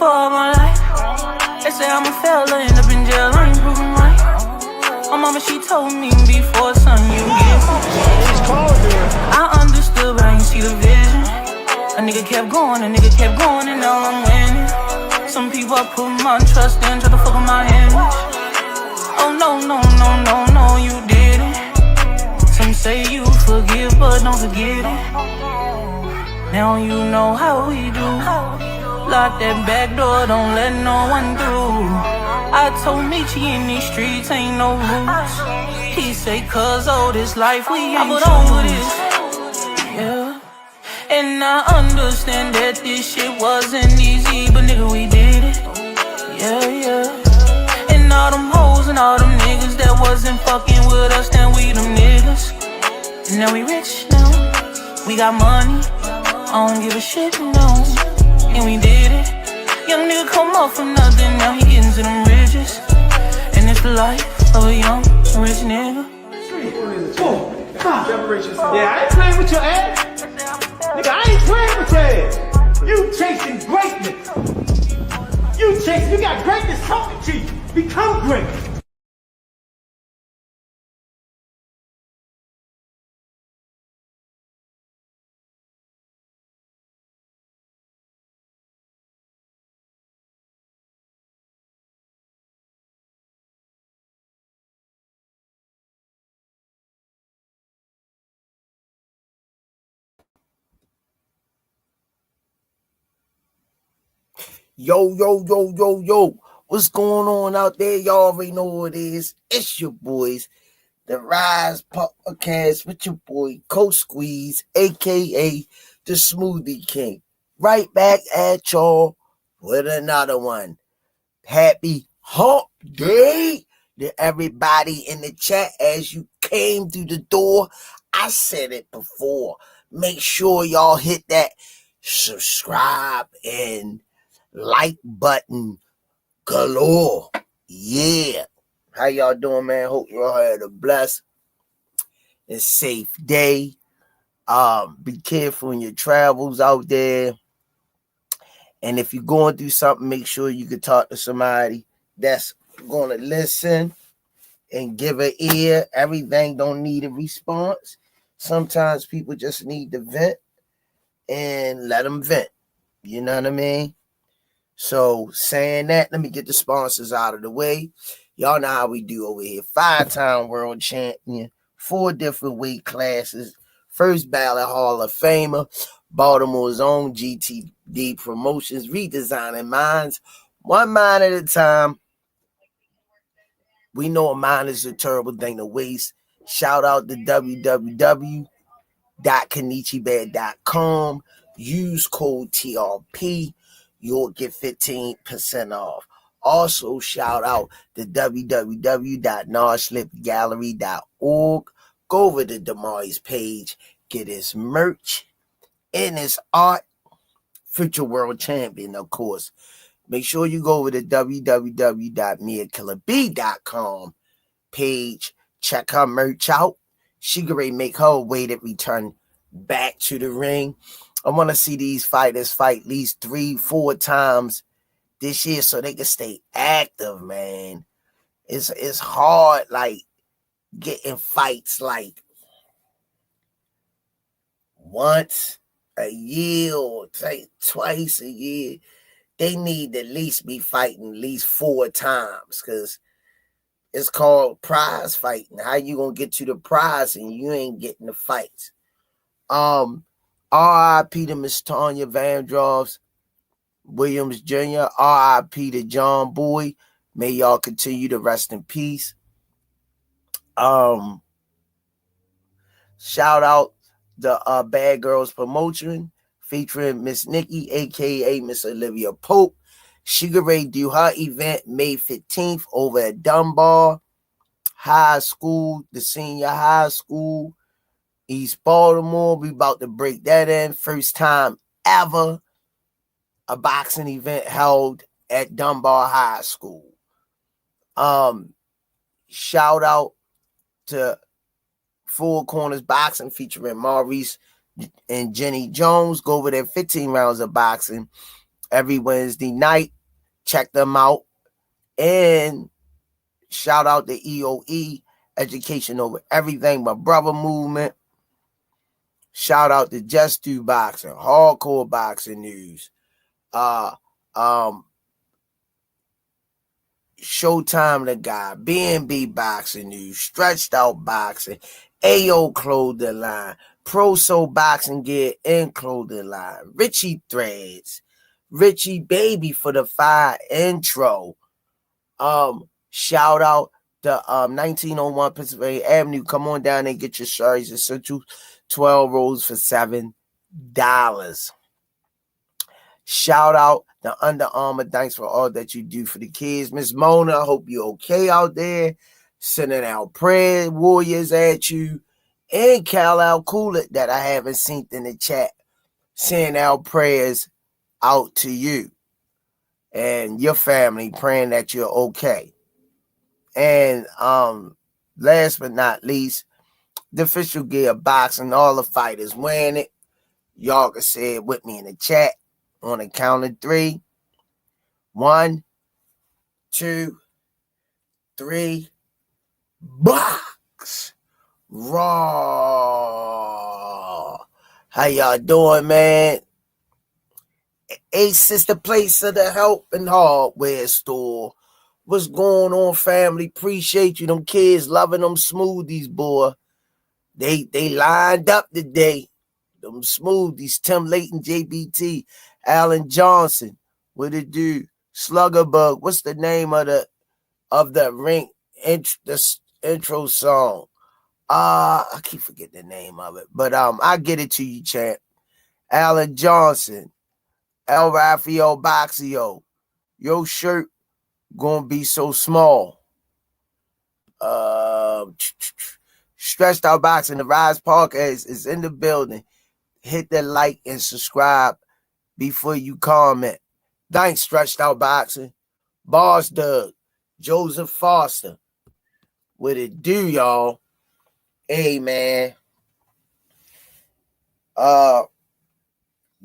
for all my life. They say I'm a failure, end up in jail, I ain't proving right. My mama, she told me before, son, you get I understood, but I ain't see the vision. A nigga kept going, and now I'm winning. Some people I put my trust in, try to fuck with my image. Oh no, you didn't. Some say you forgive, but don't forget it. Now you know how we do. Lock that back door, don't let no one through. I told Michi in these streets ain't no rules. He say cause all this life we ain't put over this. Yeah. And I understand that this shit wasn't easy, but nigga we did it. Yeah. And all them hoes and all them niggas that wasn't fucking with us, then we them niggas. And now we rich now, we got money, I don't give a shit, no. And we did it. Young nigga come up from nothing, now he getting to them riches. And it's the life of a young rich nigga. 3, 4, 5. Yeah, I ain't playing with your ass. Nigga, I ain't playing with your ass. You chasing greatness. You got greatness talking to you. Become great. Yo. What's going on out there? Y'all already know what it is. It's your boys, the Rize Podcast with your boy, Coach Squeeze, a.k.a. the Smoothie King. Right back at y'all with another one. Happy hump day to everybody in the chat as you came through the door. I said it before. Make sure y'all hit that subscribe and like button galore. Yeah. How y'all doing, man? Hope y'all had a blessed and safe day. Be careful in your travels out there. And if you're going through something, make sure you can talk to somebody that's going to listen and give an ear. Everything don't need a response. Sometimes people just need to vent and let them vent. You know what I mean? So saying that, let me get the sponsors out of the way. Y'all know how we do over here. 5-time world champion, 4 different weight classes, first ballot Hall of Famer, Baltimore's own GTD Promotions, redesigning minds, one mind at a time. We know a mind is a terrible thing to waste. Shout out to www.kenichibed.com. Use code TRP. You'll get 15% off. Also, shout out to www.narslipgallery.org. Go over to Damari's page, get his merch and his art. Future world champion, of course. Make sure you go over to www.miakillerb.com page. Check her merch out. She can ready make her weighted return back to the ring. I want to see these fighters fight at least 3-4 times this year so they can stay active, man. It's hard, like, getting fights, like, once a year or twice a year. They need to at least be fighting at least 4 times because it's called prize fighting. How you going to get to the prize and you ain't getting the fights? R.I.P. to Miss Tanya Vandross Williams Jr., R.I.P. to John Boy. May y'all continue to rest in peace. Shout out the Bad Girls Promotion featuring Miss Nikki, a.k.a. Miss Olivia Pope. She get ready to do her event May 15th over at Dunbar High School, the senior high school, East Baltimore. We about to break that in. First time ever a boxing event held at Dunbar High School. Shout out to Four Corners Boxing featuring Maurice and Jenny Jones. Go over there, 15 rounds of boxing every Wednesday night. Check them out. And shout out to EOE, Education Over Everything, my brother movement. Shout out to Just Do Boxing, Hardcore Boxing News. Showtime the Guy, B&B Boxing News, Stretched Out Boxing, AO Clothing Line, Pro Soul Boxing Gear and Clothing Line, Richie Threads, Richie Baby for the fire intro. Shout out to 1901 Pennsylvania Avenue. Come on down and get your shirts. Essential 12 rolls for $7. Shout out to Under Armour. Thanks for all that you do for the kids. Miss Mona, I hope you're okay out there. Sending out prayer warriors at you. And Cal Cooler that I haven't seen in the chat. Sending out prayers out to you and your family, praying that you're okay. And last but not least, the official gear boxing, all the fighters wearing it. Y'all can say it with me in the chat on the count of 3. 1, 2, 3. Box Raw. How y'all doing, man? Ace is the place of the help and hardware store. What's going on, family? Appreciate you. Them kids loving them smoothies, boy. They lined up today. Them smoothies. Tim Layton, JBT, Alan Johnson. What it do? Sluggerbug. What's the name of the ring the intro song? I keep forgetting the name of it. But I get it to you, champ. Alan Johnson. El Rafael Boxio. Your shirt gonna be so small. Stretched Out Boxing, the Rize Podcast is in the building. Hit that like and subscribe before you comment. Thanks, Stretched Out Boxing. Boss Doug, Joseph Foster. What it do, y'all? Hey, man.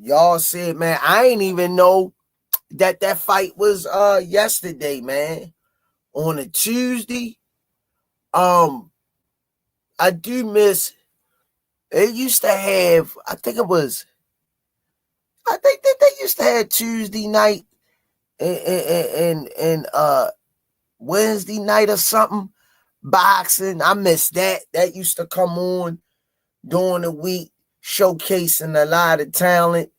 Y'all said, man, I ain't even know that fight was yesterday, man. On a Tuesday. I do miss. It used to have. I think that they used to have Tuesday night and Wednesday night or something boxing. I miss that. That used to come on during the week, showcasing a lot of talent.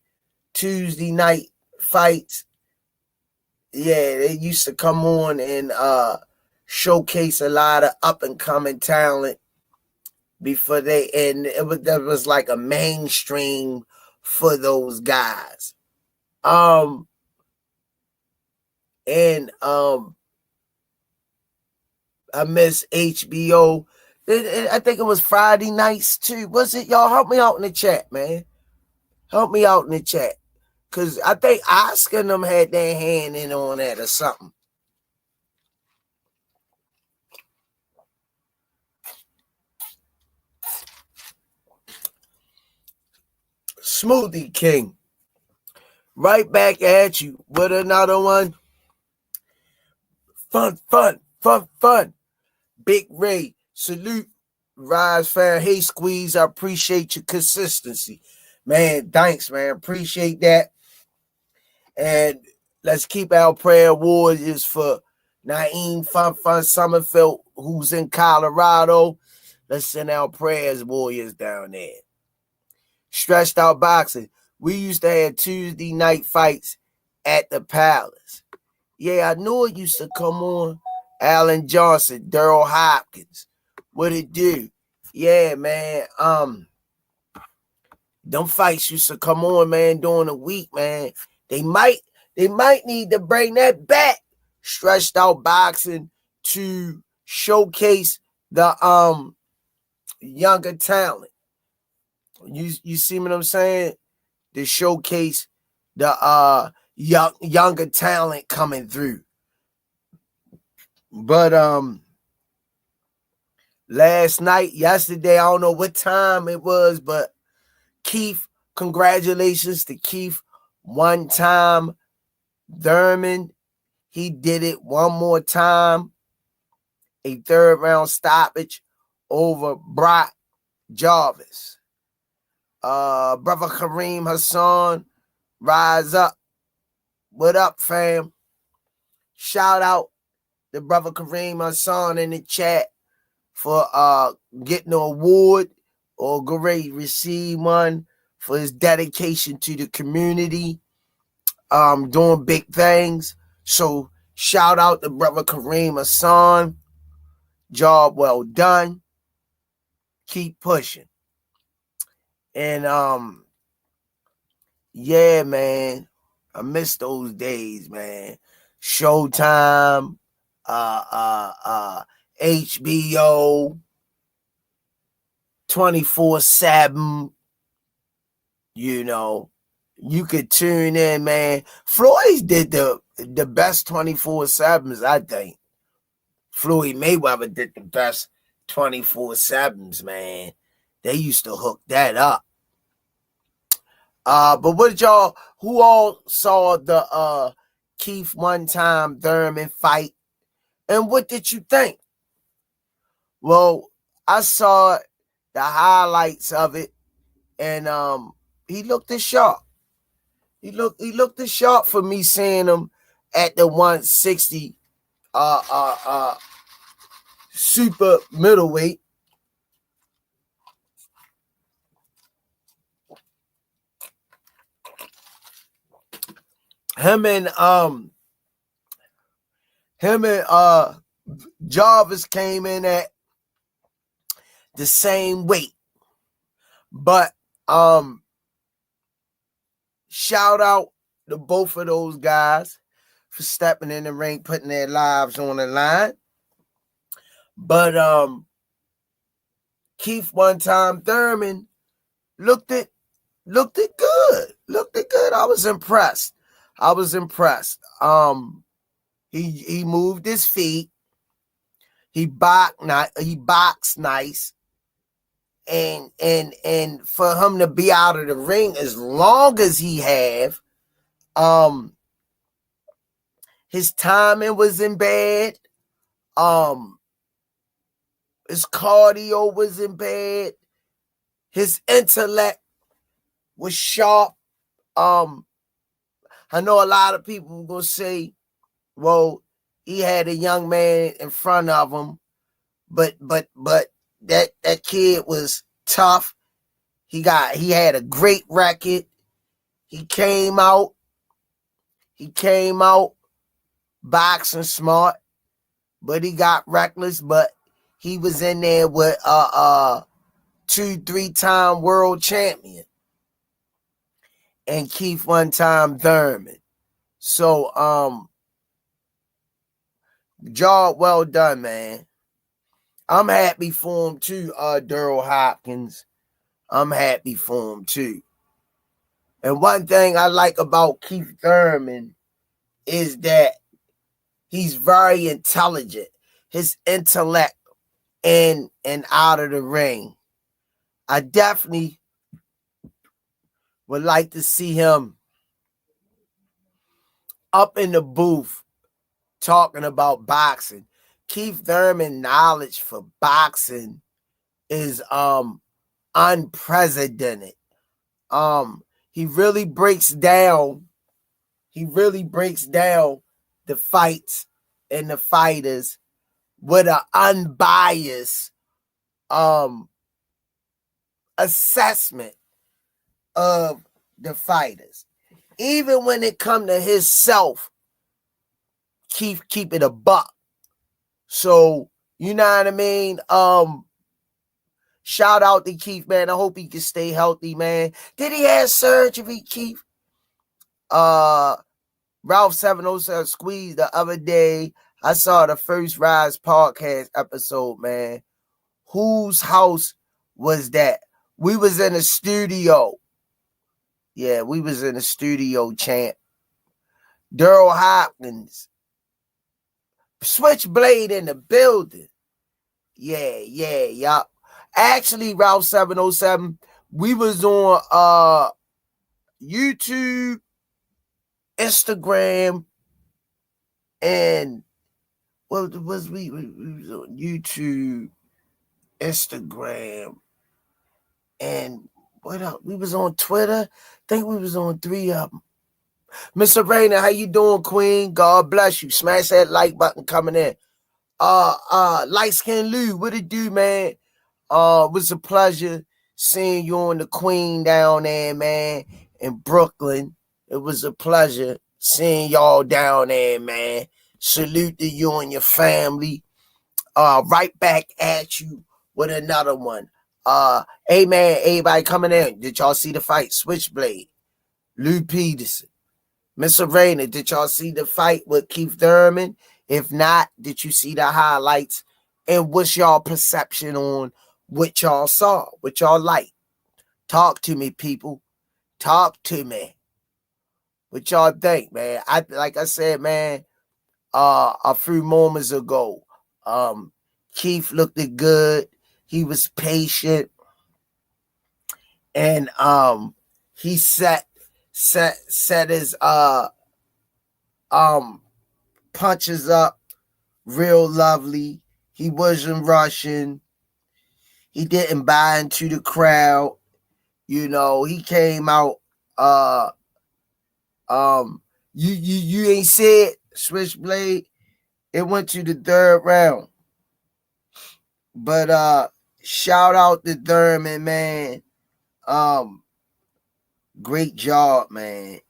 Tuesday night fights. Yeah, they used to come on and showcase a lot of up and coming talent before that was like a mainstream for those guys. I miss HBO. I think it was Friday nights too. Was it? Y'all help me out in the chat, man. Help me out in the chat. Because I think Oscar and them had their hand in on that or something. Smoothie King. Right back at you with another one. Fun. Big Ray. Salute. Rize fan. Hey, Squeeze. I appreciate your consistency. Man, thanks, man. Appreciate that. And let's keep our prayer warriors for Naeem Fun Summerfield, who's in Colorado. Let's send our prayers warriors down there. Stretched Out Boxing. We used to have Tuesday night fights at the Palace. Yeah, I knew it used to come on. Alan Johnson, Daryl Hopkins. What it do? Yeah, man. Them fights used to come on, man, during the week, man. They might need to bring that back. Stretched Out Boxing to showcase the younger talent. You see what I'm saying? To showcase the younger talent coming through. But yesterday, I don't know what time it was, but Keith, congratulations to Keith. One-time Thurman, he did it one more time. A third round stoppage over Brock Jarvis. Brother Kareem Hassan, rise up. What up, fam? Shout out to Brother Kareem Hassan in the chat for getting an award or great receive one for his dedication to the community, doing big things. So shout out to Brother Kareem Hassan. Job well done. Keep pushing. And yeah, man, I miss those days, man. Showtime, HBO, 24/7. You know, you could tune in, man. Floyd's did the best 24/7s, I think. Floyd Mayweather did the best 24/7s, man. They used to hook that up. But what did y'all, who all saw the Keith one time Thurman fight? And what did you think? Well, I saw the highlights of it, and he looked as sharp. He looked as sharp for me seeing him at the 160 super middleweight. Him and Jarvis came in at the same weight. But shout out to both of those guys for stepping in the ring, putting their lives on the line. But Keith one time Thurman looked it good. I was impressed. He moved his feet. He boxed nice. And for him to be out of the ring as long as he have, his timing wasn't bad. His cardio wasn't bad. His intellect was sharp. I know a lot of people will say, well, he had a young man in front of him, but that kid was tough. He had a great record. He came out boxing smart, but he got reckless. But he was in there with 2-3-time world champion and Keith one time Thurman. So job well done, man. I'm happy for him too, Daryl Hopkins. I'm happy for him too. And one thing I like about Keith Thurman is that he's very intelligent. His intellect in and out of the ring. I definitely would like to see him up in the booth talking about boxing. Keith Thurman knowledge for boxing is unprecedented. He really breaks down the fights and the fighters with an unbiased assessment of the fighters. Even when it come to himself, keep it a buck. So, you know what I mean? Shout out to Keith, man. I hope he can stay healthy, man. Did he have surgery, Keith? Ralph 707 Squeeze the other day. I saw the first Rize podcast episode, man. Whose house was that? We was in the studio. Yeah, we was in the studio, champ. Daryl Hopkins. Switchblade in the building. Yeah. Actually, Ralph 707, we was on YouTube Instagram, and what was we was on YouTube, Instagram, and what else? We was on Twitter. I think we was on 3 of them. Miss Arena, how you doing, Queen? God bless you. Smash that like button coming in. Light Skin Lou, what it do, man? It was a pleasure seeing you and the Queen down there, man, in Brooklyn. It was a pleasure seeing y'all down there, man. Salute to you and your family. Right back at you with another one. Hey, man, everybody coming in. Did y'all see the fight? Switchblade, Lou Peterson, Miss Arena, did y'all see the fight with Keith Thurman? If not, did you see the highlights? And what's y'all perception on what y'all saw, what y'all like? Talk to me, people. Talk to me. What y'all think, man? Like I said, man, a few moments ago, Keith looked good. He was patient, and he set his punches up real lovely. He wasn't rushing. He didn't buy into the crowd. You know, he came out. You ain't said Switchblade. It went to the 3rd round. But shout out to Thurman, man. Great job, man.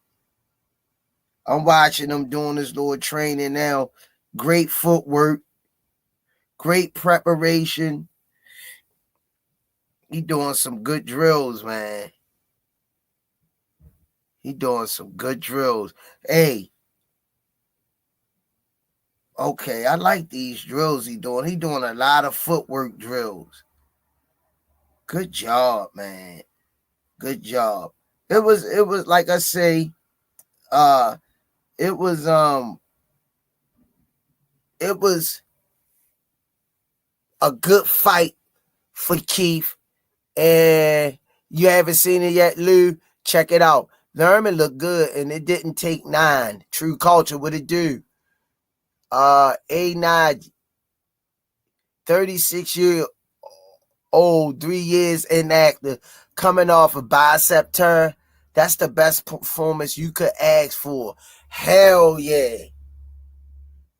I'm watching him doing his little training now. Great footwork. Great preparation. He doing some good drills, man. He doing some good drills. Hey. Okay, I like these drills he doing. He doing a lot of footwork drills. Good job, man. Good job. It was like I say, it was a good fight for Keith. And you haven't seen it yet, Lou? Check it out. Thurman looked good, and it didn't take 9. True Culture, what it do? A9, 36-year-old, 3 years inactive, coming off a bicep turn. That's the best performance you could ask for. Hell yeah.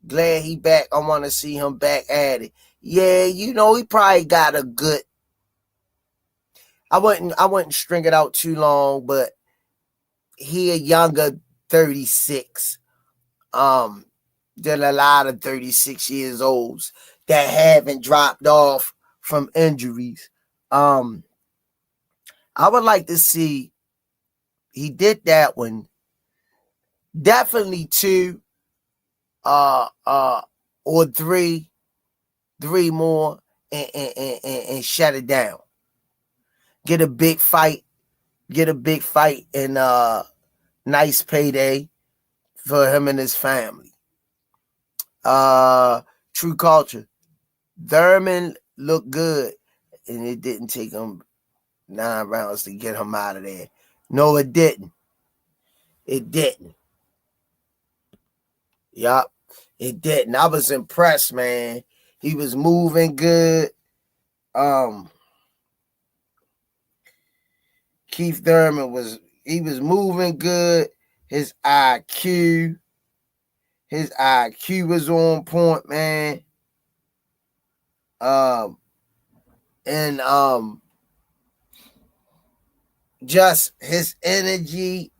Glad he back. I want to see him back at it. Yeah, you know, he probably got a good. I wouldn't string it out too long, but he a younger 36. Than a lot of 36 years olds that haven't dropped off from injuries. I would like to see, he did that one. Definitely 2 or 3 more and shut it down. Get a big fight and nice payday for him and his family. True Culture. Thurman looked good, and it didn't take him 9 rounds to get him out of there. No, it didn't. It didn't. Yup, it didn't. I was impressed, man. He was moving good. Keith Thurman was moving good. His IQ was on point, man. And just his energy,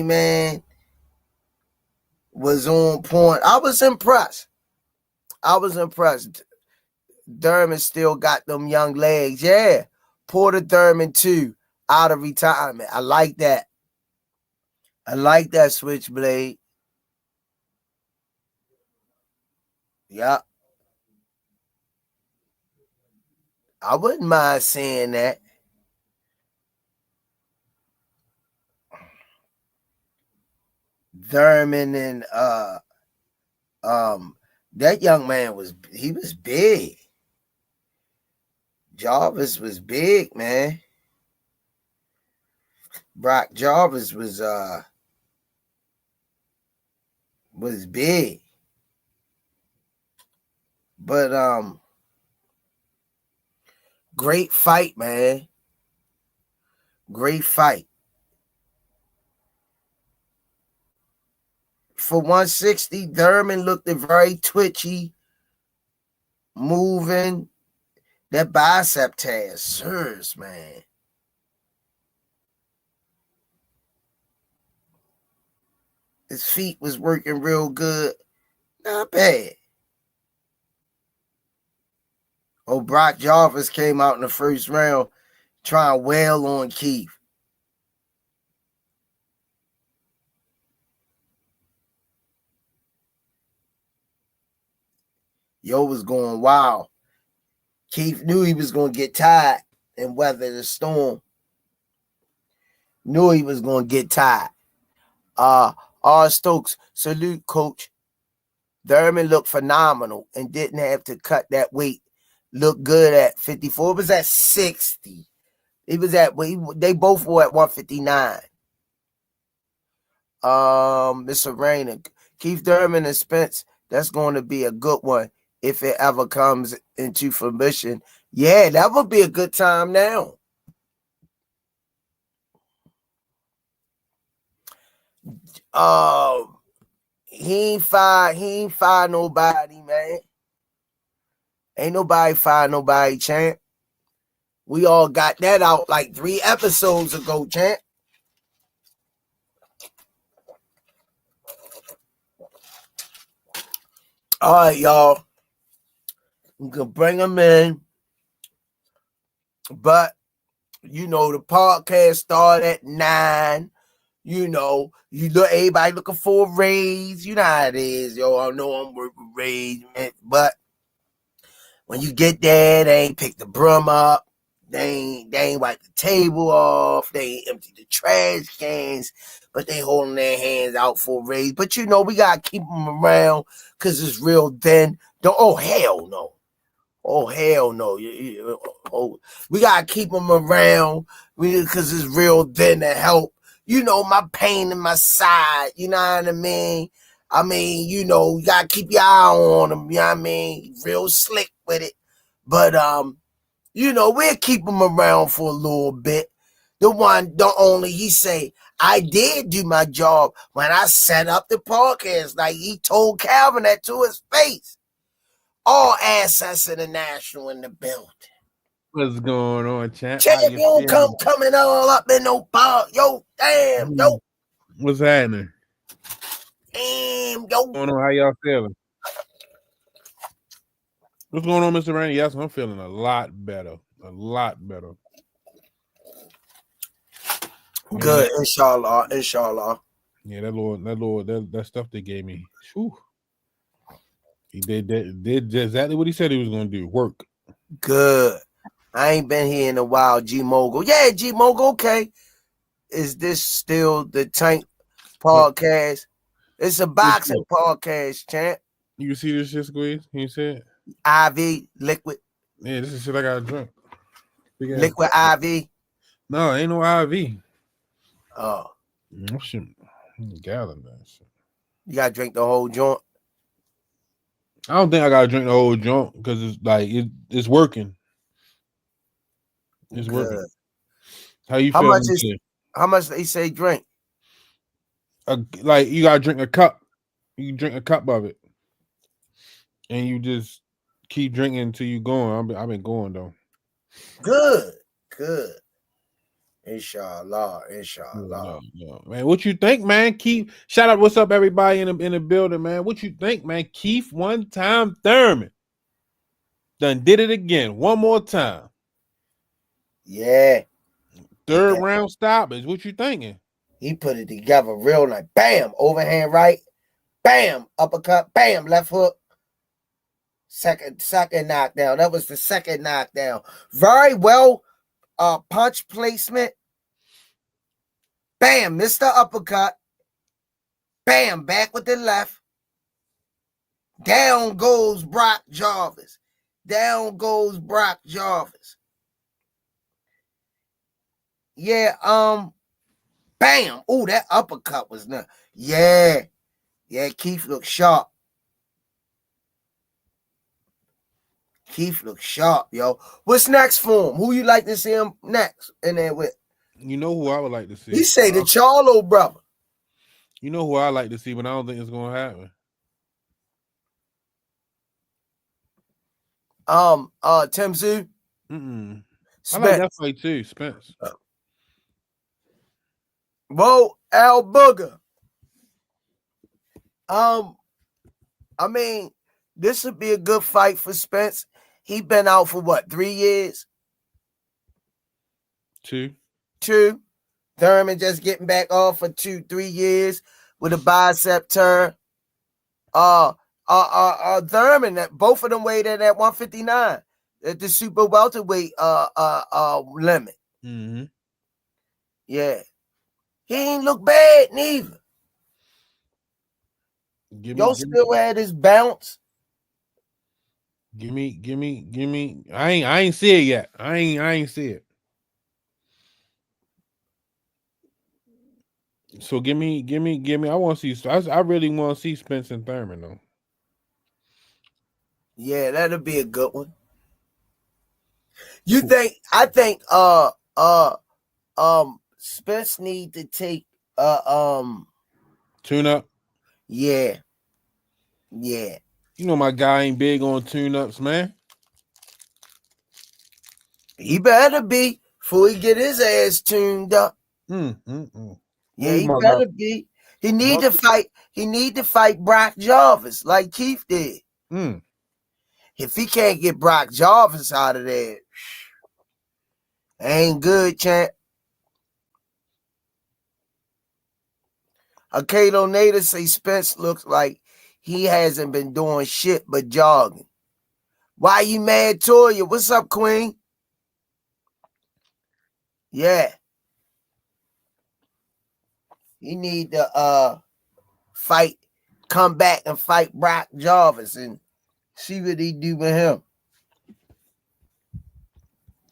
man, was on point. I was impressed. Thurman still got them young legs. Yeah. Porter Thurman too, out of retirement. I like that. Switchblade. Yep. I wouldn't mind saying that. Thurman and that young man was big. Jarvis was big, man. Brock Jarvis was big. But great fight, man. Great fight. For 160, Thurman looked very twitchy, moving. That bicep tear, sirs, man. His feet was working real good. Not bad. Oh, Brock Jarvis came out in the first round trying to wail on Keith. Yo was going wild. Keith knew he was going to get tired and weather the storm. Knew he was going to get tired. Stokes, salute, coach. Thurman looked phenomenal and didn't have to cut that weight. Looked good at 54. It was at 60. It was at, they both were at 159. Mr. Rayner, Keith Thurman and Spence, that's going to be a good one if it ever comes into fruition. Yeah, that would be a good time now. He ain't fire nobody, man. Ain't nobody fire nobody, champ. We all got that out like 3 episodes ago, champ. All right, y'all. We can bring them in. But, you know, the podcast started at 9. You know, everybody looking for a raise. You know how it is, yo. I know I'm working raise, man. But when you get there, they ain't pick the broom up. They ain't wipe the table off. They ain't empty the trash cans. But they holding their hands out for a raise. But, you know, we got to keep them around because it's real thin. Oh, hell no. Oh, hell no. We got to keep them around because it's real thin to help. You know, my pain in my side. You know what I mean? You know, you got to keep your eye on them. You know what I mean? Real slick with it. But, you know, we'll keep them around for a little bit. The only, he say, I did do my job when I set up the podcast. Like he told Calvin that to his face. All Access International in the building. What's going on, champ? Champ, you don't coming all up in no bar. Yo, damn, yo. What's happening? Damn, yo. What's going on? How y'all feeling? What's going on, Mr. Randy? Yes, I'm feeling a lot better. A lot better. Good, inshallah, inshallah. Yeah, that stuff they gave me. Whew. He did exactly what he said he was going to do. Work. Good. I ain't been here in a while, G Mogul. Yeah, G Mogul, okay. Is this still the Tank podcast? It's a boxing podcast, champ. You see this shit, Squeeze? You see it? IV, liquid. Yeah, this is shit I got to drink. Liquid IV? No, ain't no IV. Oh. No shit. Gallon that shit. You got to drink the whole joint? I don't think I got to drink the whole joint because it's like, it's working. It's working. How you feel? How much they say drink? Like you gotta drink a cup. You can drink a cup of it, and you just keep drinking until you going. I've been going though. Good. Inshallah. No. Man, what you think, man? Keith, shout out. What's up, everybody in the building, man? What you think, man? Keith, one time Thurman done did it again, one more time. Yeah. Third round stoppage. What you thinking? He put it together real nice. Bam, overhand right. Bam, uppercut. Bam, left hook. Second knockdown. That was the second knockdown. Very well. Punch placement. Bam, missed the uppercut. Bam, back with the left. Down goes Brock Jarvis. Yeah, Bam! Oh, that uppercut was nuts. Yeah. Yeah, Keith looked sharp. Keith looks sharp, yo. What's next for him? Who you like to see him next in there with? You know who I would like to see? He say the Charlo brother. You know who I like to see, but I don't think it's gonna happen. Tim Zoo. I like that fight too, Spence. Whoa, Al Booger. I mean, this would be a good fight for Spence. He been out for what, 3 years? 2. Thurman just getting back off for 2-3 years with a bicep tear. Thurman, both of them weighed in at 159 at the super welterweight limit. Mm-hmm. Yeah, he ain't look bad neither. Still had his bounce. Give me. I ain't see it yet. I ain't see it. So give me. I want to see. I really want to see Spence and Thurman though. Yeah, that'll be a good one. I think Spence need to take tune up. Yeah. You know my guy ain't big on tune-ups, man. He better be before he get his ass tuned up. Yeah, he better be. He need to fight. He need to fight Brock Jarvis like Keith did. If he can't get Brock Jarvis out of there, ain't good, champ. Akato Nader say Spence looks like he hasn't been doing shit but jogging. Why you mad, Toya? What's up, Queen? Yeah. He need to fight, come back and fight Brock Jarvis and see what he do with him.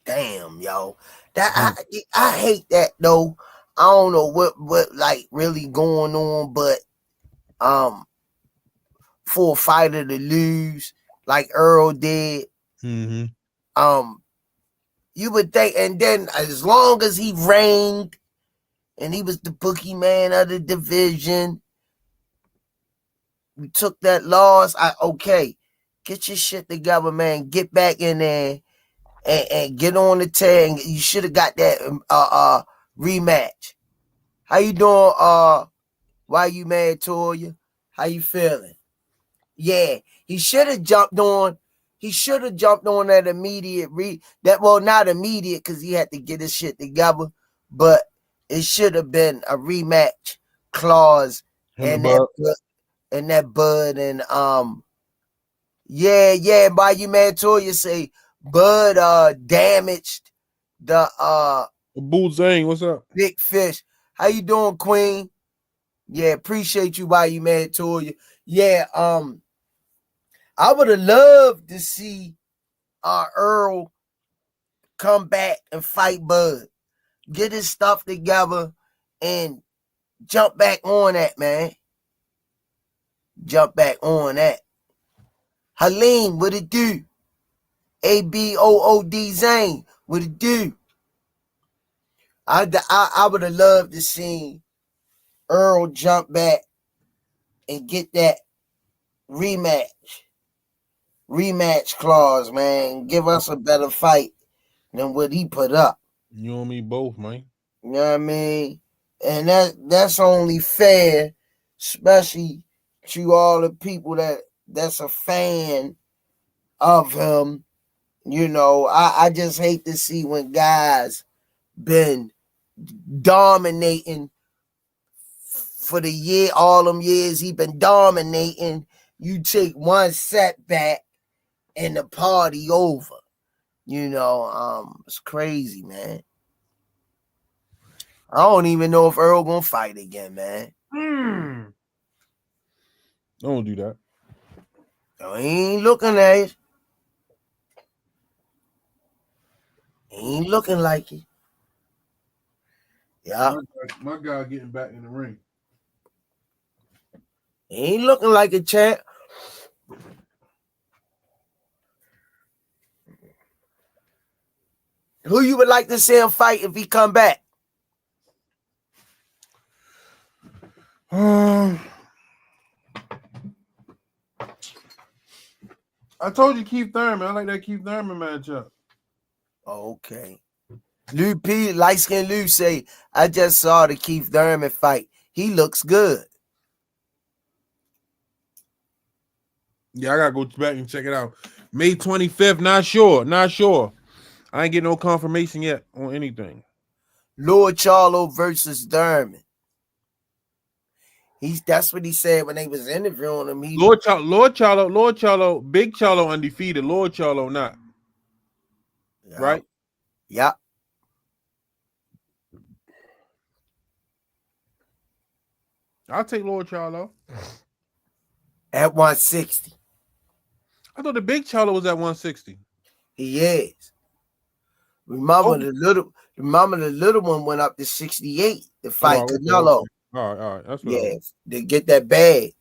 Damn, yo. That I hate that though. I don't know what like really going on, but for a fighter to lose like Earl did, you would think, and then as long as he reigned and he was the bookie man of the division, you took that loss. Okay, get your shit together, man. Get back in there and get on the tag. You should have got that rematch. How you doing? Why you mad, Toya? How you feeling? Yeah, he should have jumped on. He should have jumped on that immediate not immediate because he had to get his shit together, but it should have been a rematch clause and that Bud and yeah. Why you mad, Toya? Say Bud damaged the Bullzang, what's up? Big Fish. How you doing, Queen? Yeah, appreciate you. Why you mad, Toya? Yeah, I would have loved to see Earl come back and fight Bud. Get his stuff together and jump back on that, man. Jump back on that. Halim, what it do? ABOOD Zane, what it do? I would have loved to see Earl jump back and get that rematch clause, man. Give us a better fight than what he put up. You and me both, man. You know what I mean? And that's only fair, especially to all the people that's a fan of him. You know, I just hate to see when guys been dominating for the year, all them years he been dominating. You take one setback and the party over. You know, it's crazy, man. I don't even know if Earl gonna fight again, man. Don't do that. I ain't looking at it. Ain't looking like it. Yeah. My guy getting back in the ring. He ain't looking like a champ. Who you would like to see him fight if he come back? I told you Keith Thurman. I like that Keith Thurman matchup. Okay. Lou P, light skin Lou say, I just saw the Keith Thurman fight. He looks good. Yeah, I gotta go back and check it out. May 25th. Not sure. I ain't getting no confirmation yet on anything. Lord Charlo versus Thurman. That's what he said when they was interviewing him. Lord Charlo, Big Charlo undefeated. Lord Charlo not. Yeah. Right? Yeah. I'll take Lord Charlo. At 160. I thought the Big Charlo was at 160. He is. Remember the little one went up to 68 to fight Canelo. Okay. All right. That's what to get that bag.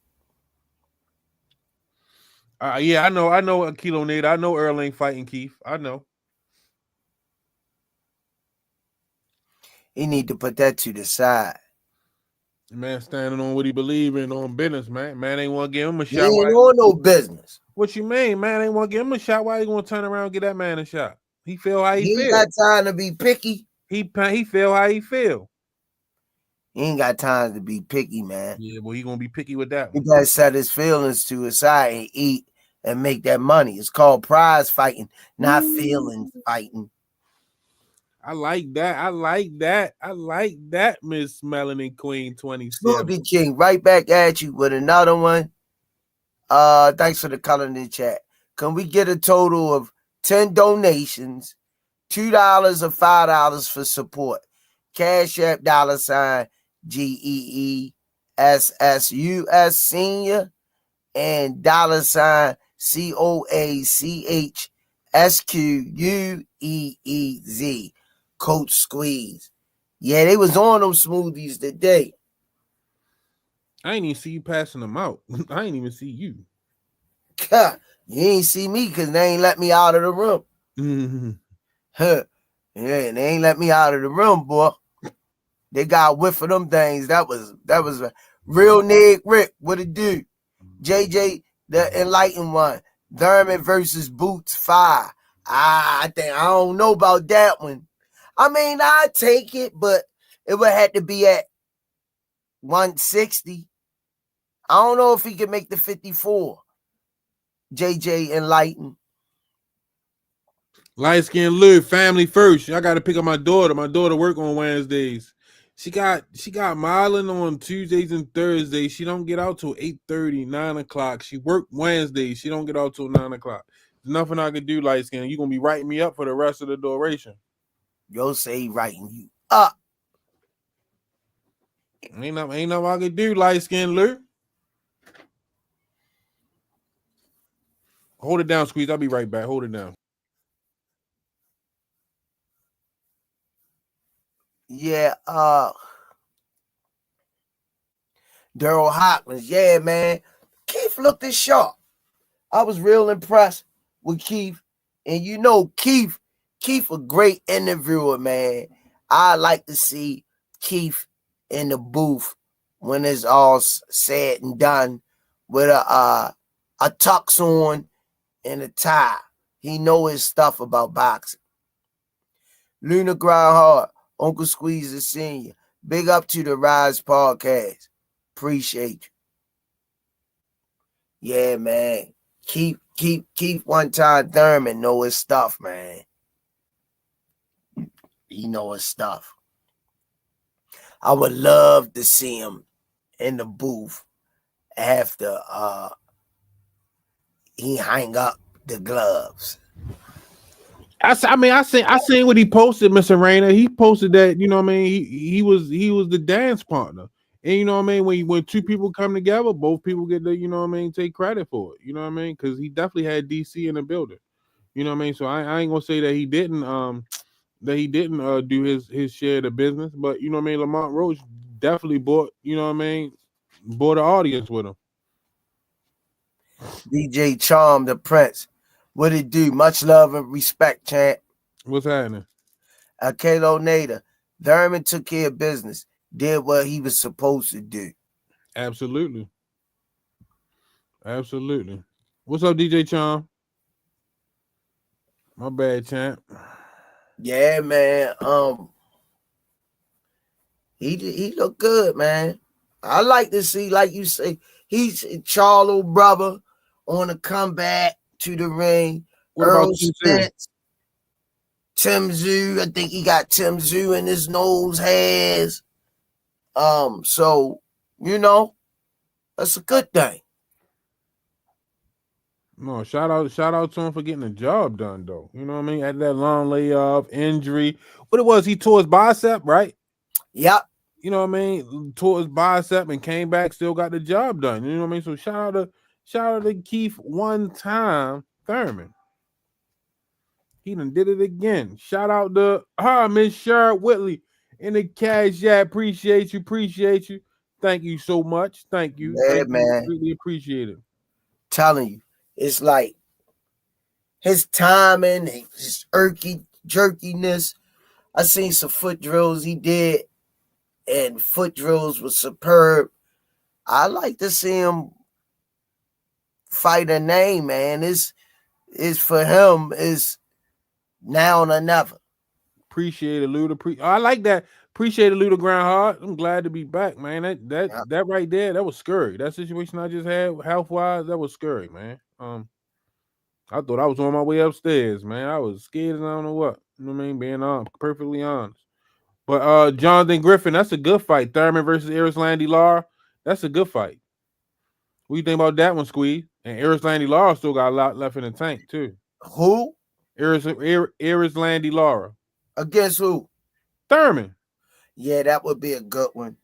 Yeah, I know a Kilo Nate. I know Earl ain't fighting Keith. I know. He need to put that to the side. The man standing on what he believe in on business, man. Man ain't want to give him a shot. He ain't on no business. What you mean? Man ain't want to give him a shot. Why you gonna turn around and get that man a shot? He feel how he feel. He ain't got time to be picky. He feel how he feel. He ain't got time to be picky, man. Yeah, well, he gonna be picky with that one. He one. gotta set his feelings to his side and eat and make that money. It's called prize fighting, not feelings fighting. I like that, Miss Melanin Queen 27. Smoothie King, right back at you with another one. Thanks for the color in the chat. Can we get a total of 10 donations, $2 or $5 for support? Cash App $GEESSUS Senior and $COACHSQUEEZ Coach Squeeze. Yeah, they was on those smoothies today. I ain't even see you passing them out. I ain't even see you. You ain't see me because they ain't let me out of the room. Mm-hmm. Yeah, they ain't let me out of the room, boy. They got a whiff of them things. That was a real Nick Rick. What it do? JJ, the enlightened one. Thurman versus Boots 5. I don't know about that one. I mean, I take it, but it would have to be at 160. I don't know if he can make the 54. JJ enlightened. Light skin Lou, family first. I got to pick up my daughter. My daughter work on Wednesdays. She got modeling on Tuesdays and Thursdays. She don't get out till 8:30, 9 o'clock. She work Wednesdays. She don't get out till 9 o'clock. There's nothing I can do, light skin. You're gonna be writing me up for the rest of the duration. Yo say writing you up. Ain't nothing I can do, light skin Lou. Hold it down, Squeeze. I'll be right back. Hold it down. Yeah, Daryl Hopkins. Yeah, man. Keith looked as sharp. I was real impressed with Keith. And you know, Keith a great interviewer, man. I like to see Keith in the booth when it's all said and done with a tux on and a tie. He know his stuff about boxing. Luna Grind Hard, Uncle Squeeze the Senior. Big up to the Rize podcast. Appreciate you. Yeah, man. Keep one time Thurman know his stuff, man. He know his stuff. I would love to see him in the booth after he hang up the gloves. I seen what he posted, Mr. Rayner. He posted that, you know what I mean, he was the dance partner. And you know what I mean, when two people come together, both people get to, you know what I mean, take credit for it. You know what I mean? Because he definitely had DC in the building. You know what I mean? So I ain't gonna say that he didn't that he didn't do his share of the business. But you know what I mean, Lamont Roach definitely bought, you know what I mean, bought an audience with him. DJ Charm the Prince. What it do? Much love and respect, champ. What's happening? Kalo Nader. Thurman took care of business. Did what he was supposed to do. Absolutely. Absolutely. What's up, DJ Charm? My bad, champ. Yeah, man. He look good, man. I like to see, like you say, he's Charlo brother on a comeback to the ring. What Earl about Tim Spence, Tim Zoo. I think he got Tim Zoo in his nose hairs. So you know, that's a good thing. No, shout out to him for getting the job done, though. You know what I mean? At that long layoff, injury. What it was, he tore his bicep, right? Yep. You know what I mean? Tore his bicep and came back, still got the job done. You know what I mean? So shout out to Keith one time Thurman. He done did it again. Shout out to Miss Sherrod Whitley in the cash. Yeah, appreciate you. Thank you so much. Thank you. Yeah, Thank man. you. Really appreciate it. Telling you, it's like his timing, his jerkiness. I seen some foot drills he did, and foot drills was superb. I like to see him fight a name, man. It's for him is now or never. Appreciate it, Luda. I like that. Appreciate it, Luda Groundhog. I'm glad to be back, man. That right there, that was scary. That situation I just had, health wise, that was scary, man. I thought I was on my way upstairs, man. I was scared as I don't know what. You know what I mean? Being perfectly honest. But Jonathan Griffin, that's a good fight. Thurman versus Landy Lara. That's a good fight. What do you think about that one, Squeeze? And Landy Lara still got a lot left in the tank, too. Who? Landy Lara. Against who? Thurman. Yeah, that would be a good one.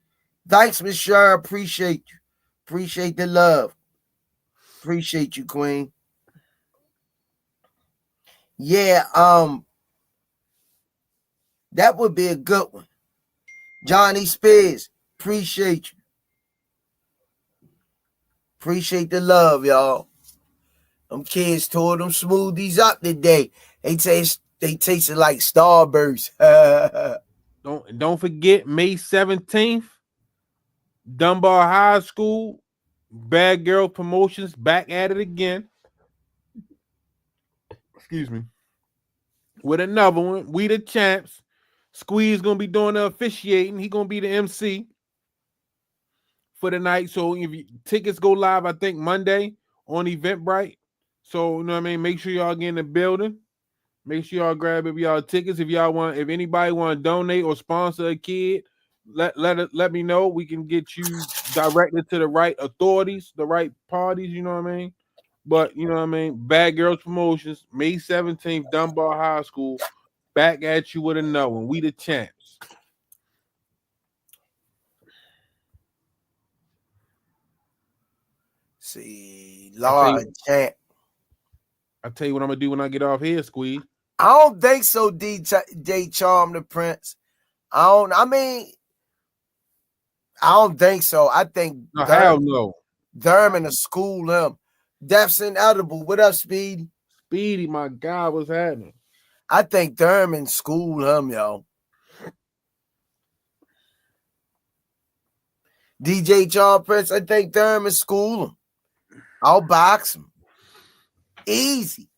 Thanks, Miss Sher. Appreciate you. Appreciate the love. Appreciate you, Queen. Yeah, that would be a good one. Johnny Spears, appreciate you. Appreciate the love, y'all. Them kids tore them smoothies up today. They tasted like Starburst. Don't forget May 17th, Dunbar High School, Bad Girl Promotions back at it again. Excuse me. With another one, We the Champs. Squeeze gonna be doing the officiating. He gonna be the MC for the night. So if tickets go live, I think Monday on Eventbrite. So you know what I mean. Make sure y'all get in the building. Make sure y'all grab y'all tickets. If anybody want to donate or sponsor a kid, let me know. We can get you directed to the right authorities, the right parties. You know what I mean. But you know what I mean. Bad Girls Promotions, May 17th, Dunbar High School. Back at you with another one. We the Champs. See, Lord Champ. I'll tell you what I'm gonna do when I get off here, Squeeze. I don't think so, DJ Charm the Prince. I don't think so. I think hell no. Thurman to school him. Death's inedible. What up, Speedy? Speedy, my God, what's happening? I think Thurman school him, yo. DJ Charm Prince, I think Thurman school him. I'll box him. Easy.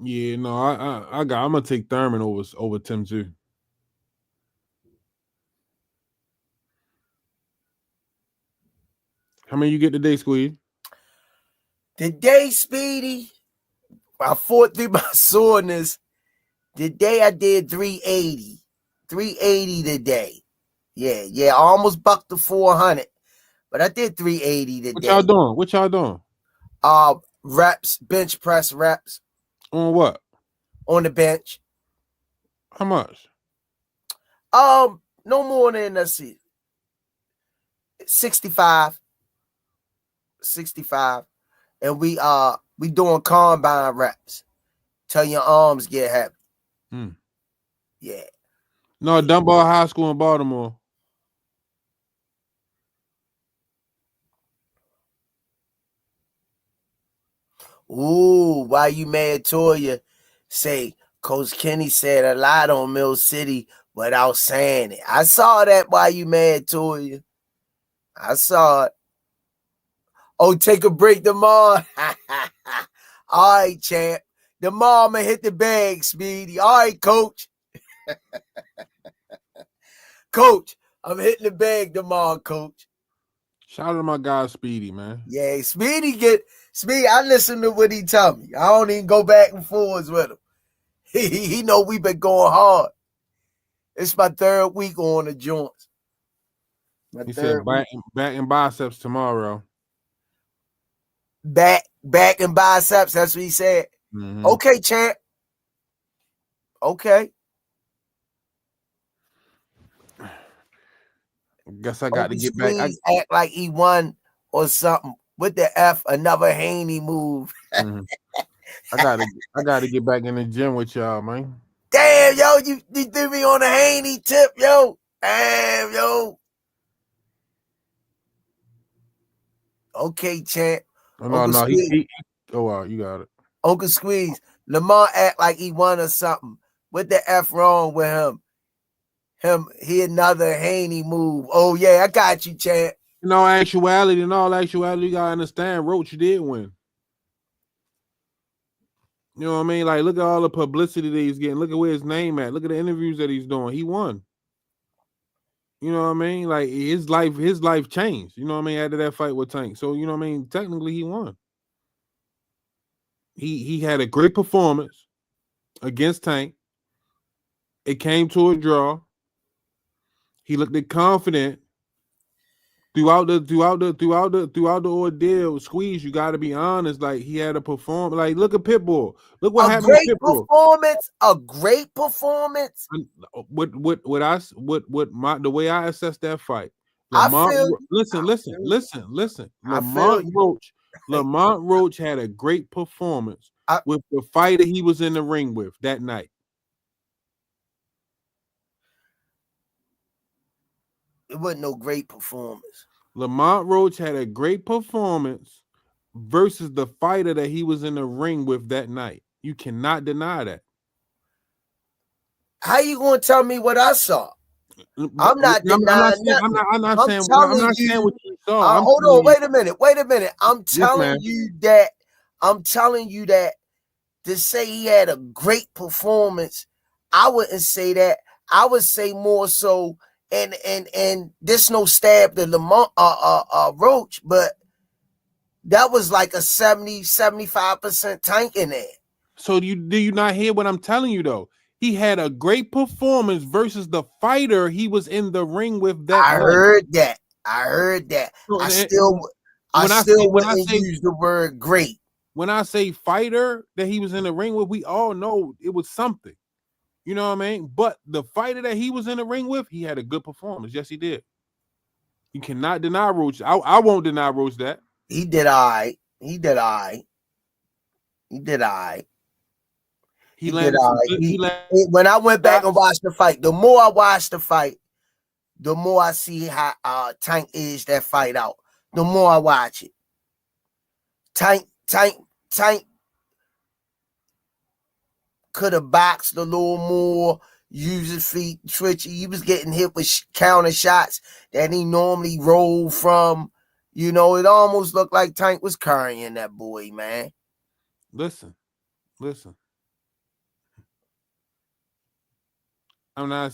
Yeah, no, I'm gonna take Thurman over Tim too. How many you get today, Squeeze? Today, Speedy, I fought through my soreness. Today I did 380. 380 today. Yeah. I almost bucked the 400. But I did 380 today. What y'all doing? Reps, bench press reps. On what? On the bench. How much? No more than, let's see, 65. 65. And we doing combine reps till your arms get heavy. Yeah. No, Dunbar High School in Baltimore. Ooh, why you mad, Toya? Say, Coach Kenny said a lot on Mill City without saying it. I saw that. Why you mad, Toya? I saw it. Oh, take a break tomorrow. All right, champ. Tomorrow I'm going to hit the bag, Speedy. All right, coach. Coach, I'm hitting the bag tomorrow, coach. Shout out to my guy Speedy, man. Yeah, Speedy, I listen to what he tell me. I don't even go back and forwards with him. He know we been going hard. It's my third week on the joints. He said back and biceps tomorrow. Back and biceps. That's what he said. Mm-hmm. Okay, champ. Okay. Guess I got to get back. Act like he won or something. With the F, another Haney move. Mm-hmm. I gotta get back in the gym with y'all, man. Damn, yo, you threw me on the Haney tip, yo. Damn, yo. Okay, champ. Oh, no, he you got it. Uncle Squeeze. Lamar act like he won or something. What the F wrong with him? He another Haney move. Oh, yeah, I got you, champ. In all actuality, you gotta understand Roach did win. You know what I mean? Like, look at all the publicity that he's getting. Look at where his name at. Look at the interviews that he's doing. He won. You know what I mean? Like his life changed. You know what I mean? After that fight with Tank. So, you know what I mean? Technically, he won. He had a great performance against Tank. It came to a draw. He looked confident throughout the ordeal. Squeeze, you got to be honest. Like he had a performance. Like look at Pitbull. Look what happened to Pitbull. A great performance. The way I assess that fight. Listen. Lamont Roach had a great performance with the fighter he was in the ring with that night. It wasn't no great performance. Lamont Roach had a great performance versus the fighter that he was in the ring with that night. You cannot deny that. How you gonna tell me what I saw? I'm not denying nothing. I'm not saying what you saw. Hold on, wait a minute. I'm telling you that to say he had a great performance, I wouldn't say that. I would say more so, and this no stab to Lamont Roach, but that was like a 70-75% Tank in there. So do you not hear what I'm telling you though? He had a great performance versus the fighter he was in the ring with that night. I heard that. So, I still wouldn't use the word great. When I say fighter that he was in the ring with, we all know it was something. You know what I mean? But the fighter that he was in the ring with, he had a good performance. Yes, he did. You cannot deny Roach. I won't deny Roach that. He did all right. When I went back and watched the fight, the more I watched the fight, the more I see how Tank edged that fight out. The more I watch it. Tank could have boxed a little more, used his feet, twitchy. He was getting hit with counter shots that he normally rolled from. You know, it almost looked like Tank was carrying that boy, man. Listen. I'm not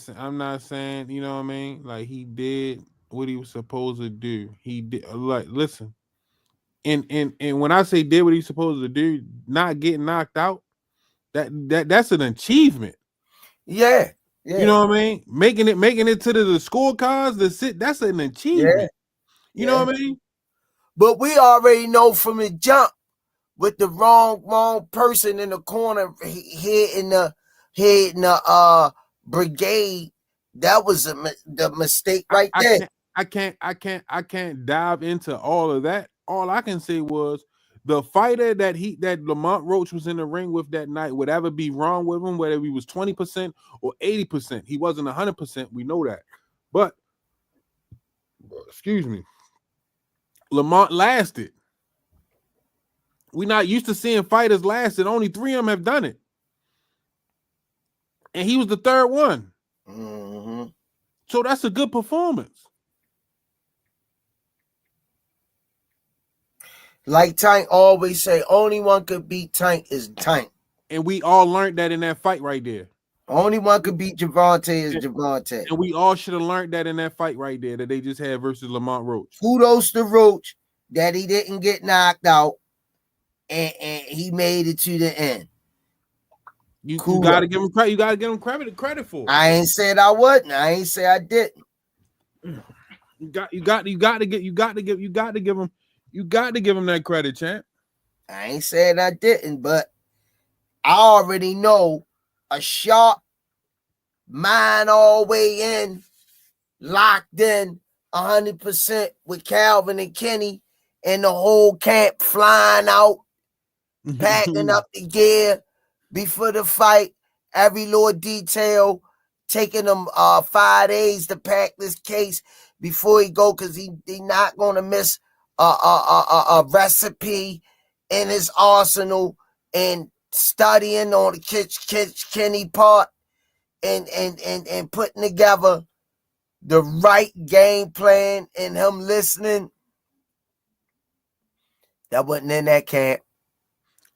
saying, you know what I mean? Like he did what he was supposed to do. He did listen. And when I say did what he's supposed to do, not getting knocked out, that's an achievement. Yeah. You know what I mean? Making it to the scorecards, that's an achievement. You know what I mean? But we already know from the jump with the wrong person in the corner hitting the brigade, that was the mistake right there. I can't dive into all of that. All I can say was The fighter that Lamont Roach was in the ring with that night, whatever be wrong with him, whether he was 20% or 80%, he wasn't 100%. We know that, but excuse me, Lamont lasted. We're not used to seeing fighters last, and only 3 of them have done it. And he was the third one. Mm-hmm. So that's a good performance. Like Tank always say, only one could beat Tank is Tank. And we all learned that in that fight right there. Only one could beat Gervonta is Gervonta. And we all should have learned that in that fight right there that they just had versus Lamont Roach. Kudos to Roach that he didn't get knocked out and he made it to the end. You gotta give him credit. You gotta give him credit for it. I ain't said I wasn't. I ain't say I didn't. You got to give him that credit, champ. I ain't saying I didn't, but I already know a sharp mind all the way in, locked in 100% with Calvin and Kenny and the whole camp flying out, packing up the gear before the fight, every little detail, taking them 5 days to pack this case before he go, because he not going to miss a recipe in his arsenal, and studying on the Kenny part and putting together the right game plan and him listening. That wasn't in that camp.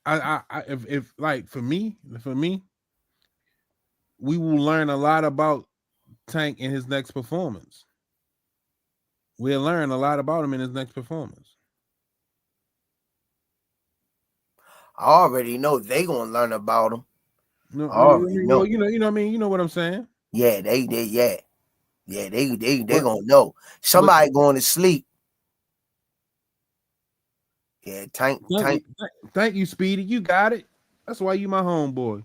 If like for me, we will learn a lot about Tank in his next performance. We'll learn a lot about him in his next performance. I already know they gonna learn about him. You know what I mean? You know what I'm saying? Yeah, they gonna know. Somebody going to sleep. Yeah, Tank. Thank you, Speedy. You got it. That's why you my homeboy.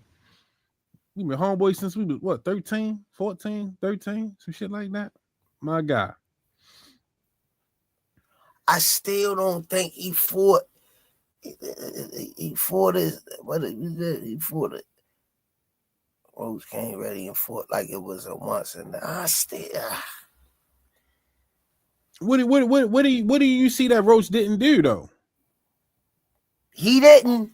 You been homeboy since we was what, 13, 14, 13, some shit like that. My guy. I still don't think he fought. He fought his what is it? He fought it. Roach came ready and fought like it was a once, and I still. What do you see that Roach didn't do though? He didn't.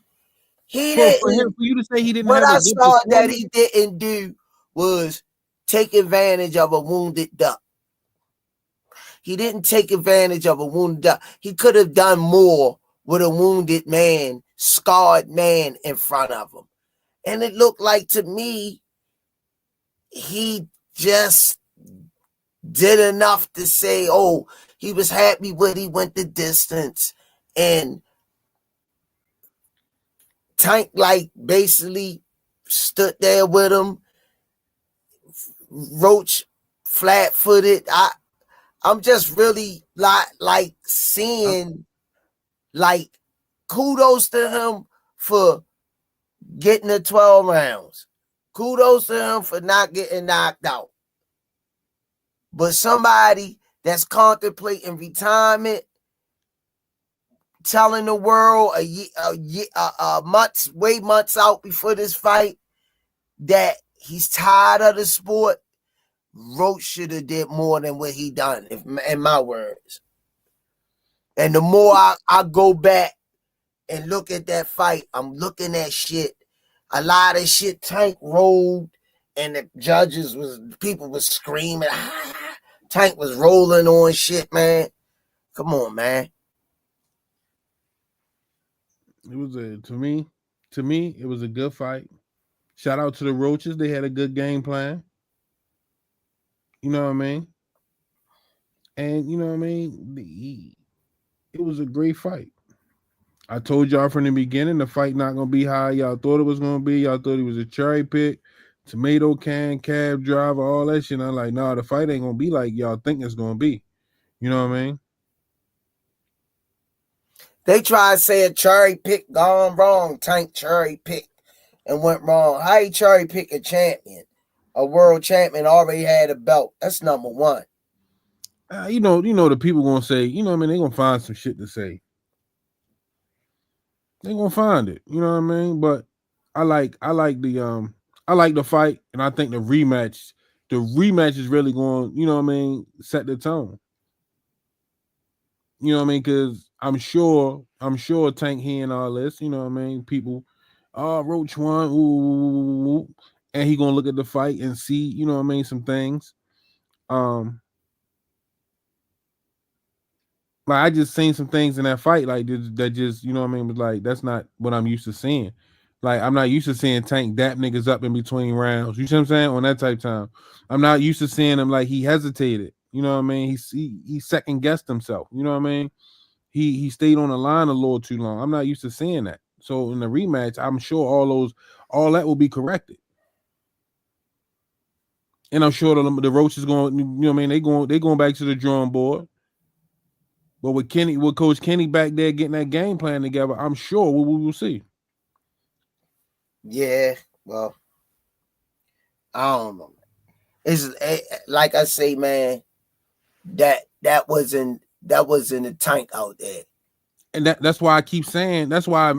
For you to say he didn't. What I saw that he didn't do was take advantage of a wounded duck. He didn't take advantage of a wounded duck. He could have done more with a wounded man, scarred man in front of him. And it looked like to me, he just did enough to say, oh, he was happy when he went the distance. And Tank like basically stood there with him. Roach flat-footed. I'm just really like seeing, like, kudos to him for getting the 12 rounds. Kudos to him for not getting knocked out. But somebody that's contemplating retirement, telling the world months out before this fight that he's tired of the sport, Roach should have did more than what he done, in my words. And the more I go back and look at that fight, I'm looking at shit. A lot of shit Tank rolled, and the people was screaming. Tank was rolling on shit, man. Come on, man. It was to me, it was a good fight. Shout out to the Roaches. They had a good game plan. You know what I mean? And you know what I mean? It was a great fight. I told y'all from the beginning, the fight not going to be how y'all thought it was going to be. Y'all thought it was a cherry pick, tomato can, cab driver, all that shit. I'm like, nah, the fight ain't going to be like y'all think it's going to be. You know what I mean? They tried to say a cherry pick gone wrong. Tank cherry pick and went wrong. How you cherry pick a champion? A world champion already had a belt. That's number one. You know the people going to say, you know what I mean? They're going to find some shit to say. They gonna find it. You know what I mean? But I like the fight, and I think the rematch is really going, you know what I mean, set the tone. You know what I mean? Because I'm sure Tank hearing all this, you know what I mean? People, Roach won, ooh, and he gonna look at the fight and see, you know what I mean, some things. Like I just seen some things in that fight, like that just, you know what I mean, was like that's not what I'm used to seeing. Like I'm not used to seeing Tank dap niggas up in between rounds. You see what I'm saying? On that type time, I'm not used to seeing him like he hesitated. You know what I mean? He second guessed himself. You know what I mean? He stayed on the line a little too long. I'm not used to seeing that. So in the rematch, I'm sure all that will be corrected. And I'm sure the Roach is going. You know what I mean? They going back to the drawing board. But with Coach Kenny back there getting that game plan together, I'm sure we will see. Yeah, well, I don't know. It's like I say, man. That wasn't a Tank out there, and that's why I keep saying. That's why I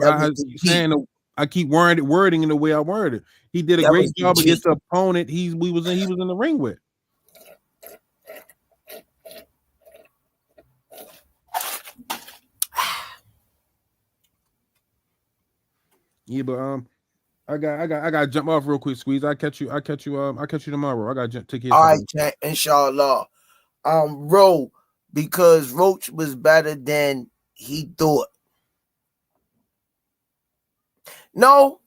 keep wording in the way I worded. He did a great job against the opponent he was in the ring with. Yeah, but I got to jump off real quick, Squeeze. I catch you tomorrow. I got to take care. All right, Tank, inshallah. Because Roach was better than he thought. No,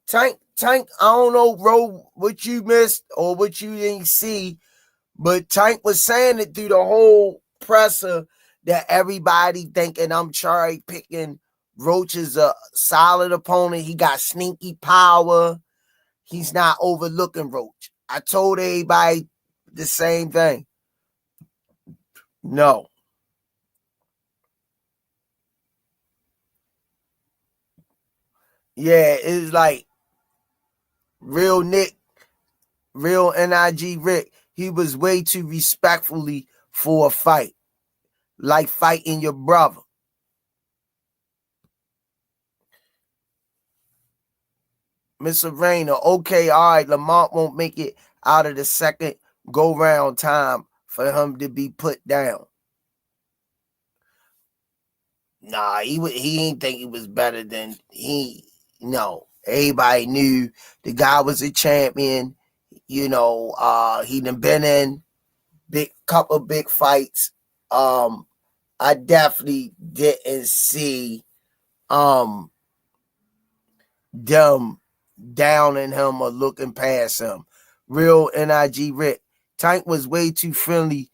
Tank. I don't know, bro, what you missed or what you didn't see, but Tank was saying it through the whole presser that everybody thinking I'm cherry picking. Roach is a solid opponent. He got sneaky power. He's not overlooking Roach. I told everybody the same thing. No. Yeah, it's like real Nick, real NIG Rick. He was way too respectfully for a fight. Like fighting your brother. Miss Arena, okay, all right, Lamont won't make it out of the second go-round time for him to be put down. Nah, he ain't think he was better than no. Everybody knew the guy was a champion. You know, he done been in couple big fights. I definitely didn't see them downing him or looking past him. Real NIG Rick. Tank was way too friendly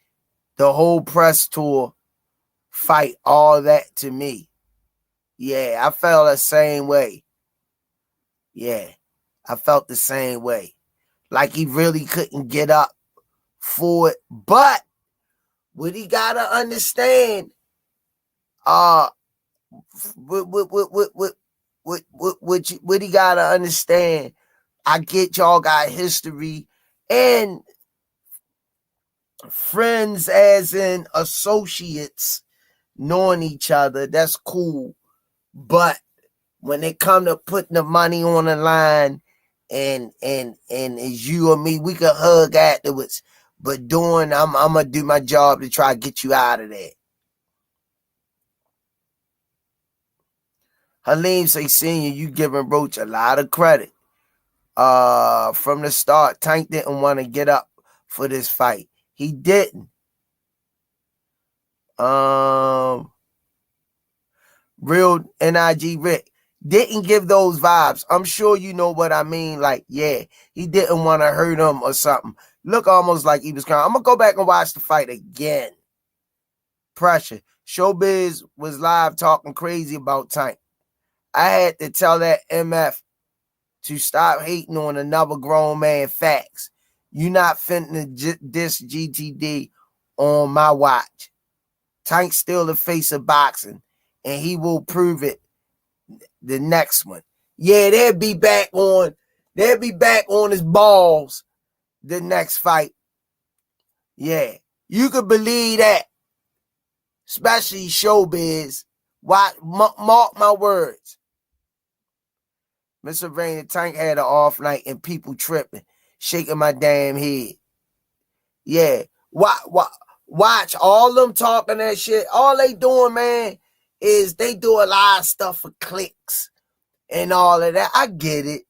the whole press tour fight, all that to me. Yeah, I felt the same way. Yeah, I felt the same way. Like he really couldn't get up for it. But what he gotta understand, what he gotta understand, I get y'all got history and friends as in associates knowing each other. That's cool. But when it come to putting the money on the line and it's you or me, we can hug afterwards. But I'm gonna do my job to try to get you out of there. Halim say, Senior, you giving Roach a lot of credit. From the start, Tank didn't want to get up for this fight. He didn't. Real NIG Rick didn't give those vibes. I'm sure you know what I mean. Like, yeah, he didn't want to hurt him or something. Look almost like he was crying. I'm going to go back and watch the fight again. Pressure. Showbiz was live talking crazy about Tank. I had to tell that MF to stop hating on another grown man. Facts. You not finna diss GTD on my watch. Tank's still the face of boxing, and he will prove it the next one. Yeah, they'll be back on his balls the next fight. Yeah, you could believe that. Especially Showbiz Mark my words. Mr. Rain and Tank had an off night and people tripping, shaking my damn head. Yeah. Watch all them talking that shit. All they doing, man, is they do a lot of stuff for clicks and all of that. I get it.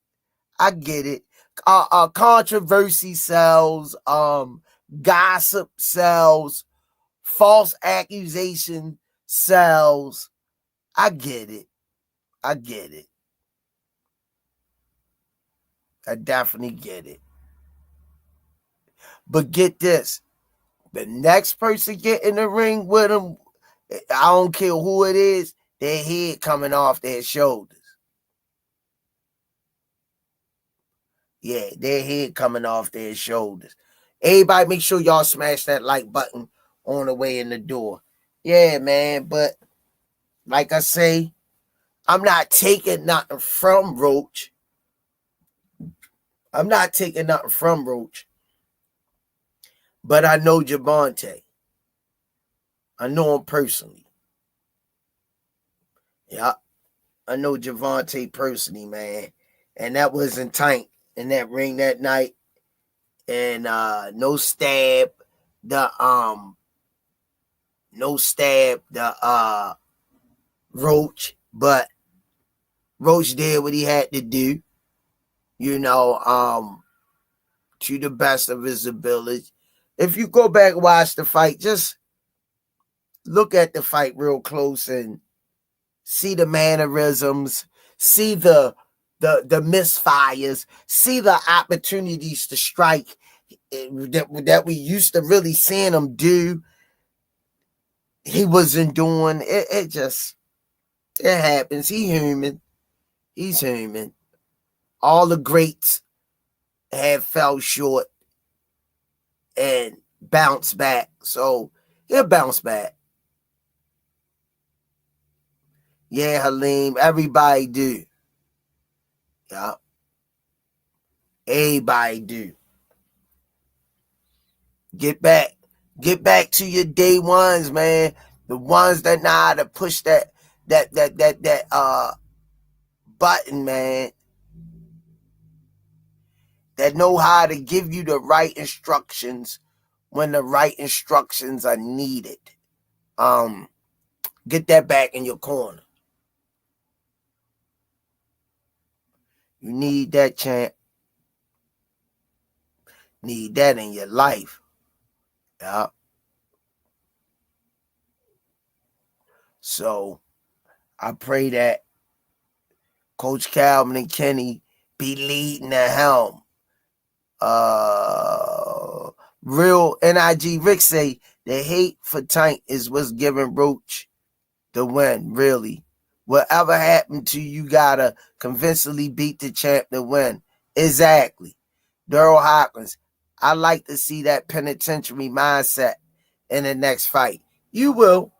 Controversy sells, gossip sells, false accusation sells. I get it. I definitely get it. But get this. The next person get in the ring with them, I don't care who it is, their head coming off their shoulders. Yeah, their head coming off their shoulders. Everybody make sure y'all smash that like button on the way in the door. Yeah, man, but like I say, I'm not taking nothing from Roach. But I know Gervonta. I know him personally. Yeah, I know Gervonta personally, man. And that wasn't Tank in that ring that night. And no stab the Roach, but Roach did what he had to do, to the best of his ability. If you go back and watch the fight, just look at the fight real close and see the mannerisms, see the misfires, see the opportunities to strike that we used to really seeing him do. He wasn't doing it. It happens. He's human. All the greats have fell short and bounced back. So he'll bounce back. Yeah, Halim, everybody do. Yeah. Everybody do. Get back to your day ones, man. The ones that know how to push that button, man. That know how to give you the right instructions when the right instructions are needed. Get that back in your corner. You need that, champ. Need that in your life. Yeah. So I pray that Coach Calvin and Kenny be leading the helm. Real NIG Rick say the hate for Tank is what's giving Roach the win, really. Whatever happened to you gotta convincingly beat the champ to win. Exactly. Daryl Hopkins, I like to see that penitentiary mindset in the next fight. You will.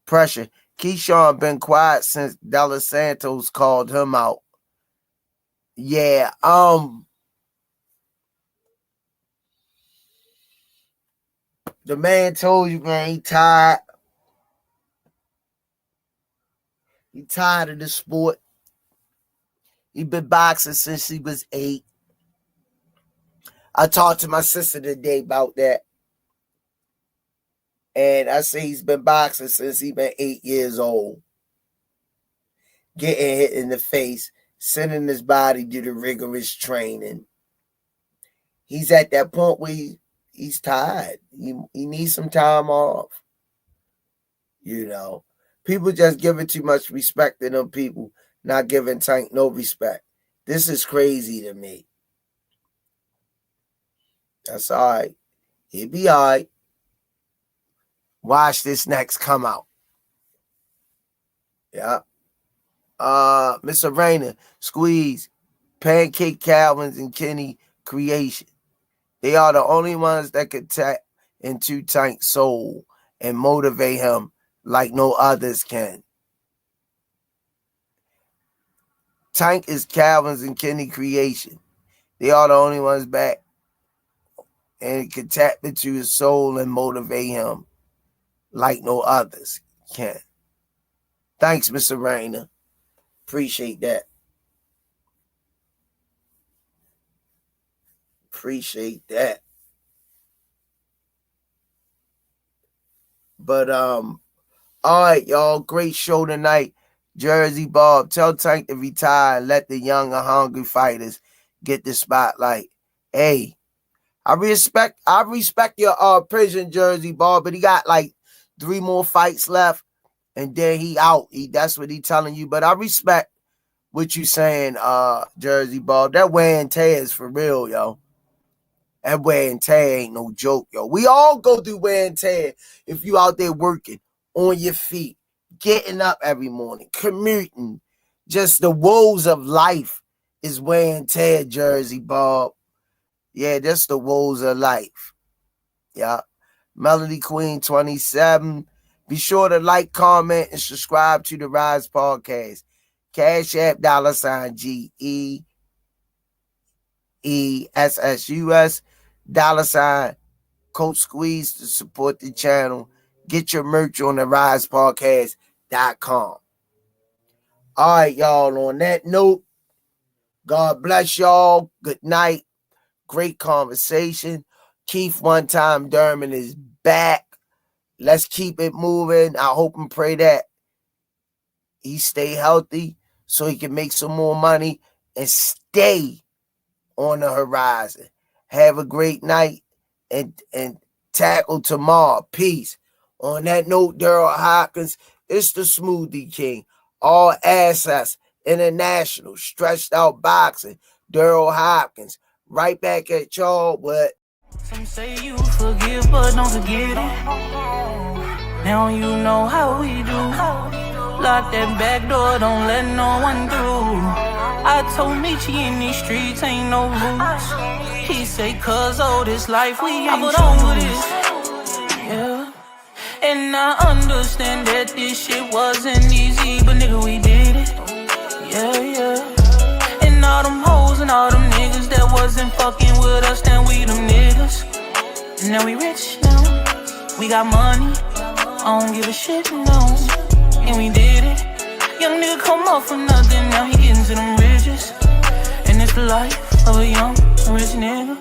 Pressure. Keyshawn been quiet since Della Santos called him out. Yeah, the man told you, man, he tired. He tired of the sport. He been boxing since he was 8. I talked to my sister today about that. And I say he's been boxing since he been 8 years old. Getting hit in the face, sending his body to the rigorous training. He's at that point where he's tired. He needs some time off. People just giving too much respect to them people, not giving Tank no respect. This is crazy to me. That's all right. He'll be all right. Watch this next come out. Yeah. Mr. Rainer, Squeeze, Pancake Calvins, and Kenny Creation. They are the only ones that can tap into Tank's soul and motivate him like no others can. Tank is Calvin's and Kenny Creation. They are the only ones back and it can tap into his soul and motivate him like no others can. Thanks, Mr. Rayner. Appreciate that. Appreciate that. But all right, y'all. Great show tonight. Jersey Bob, tell Tank to retire and let the young and hungry fighters get the spotlight. Hey, I respect your prison, Jersey Bob, but he got like 3 more fights left, and then he out. That's what he telling you. But I respect what you saying, Jersey Bob. That wear and tear is for real, yo. That wear and tear ain't no joke, yo. We all go through wear and tear if you out there working on your feet, getting up every morning, commuting. Just the woes of life is wear and tear, Jersey Bob. Yeah, that's the woes of life. Yeah. Melody Queen 27. Be sure to like, comment, and subscribe to the Rize Podcast. Cash App $GEESSUS $Coach Squeeze to support the channel. Get your merch on the RizePodcast.com. All right, y'all. On that note, God bless y'all. Good night. Great conversation. Keith One Time Thurman is back. Let's keep it moving. I hope and pray that he stay healthy so he can make some more money and stay on the horizon. Have a great night and tackle tomorrow. Peace. On that note, Daryl Hopkins, it's the Smoothie King. All Access International, Stretched Out Boxing, Daryl Hopkins. Right back at y'all, but some say you forgive, but don't forget it. Now you know how we do. Lock that back door, don't let no one through. I told Michi in these streets ain't no rules. He say, cause all this life we ain't over this. Yeah. And I understand that this shit wasn't easy, but nigga, we did it. Yeah, yeah. And all them hoes and all them niggas that wasn't fucking with us, then we them niggas. And now we rich now. We got money. I don't give a shit, no. And we did it. Young nigga come up for nothing, now he getting to them riches. And it's the life of a young rich nigga.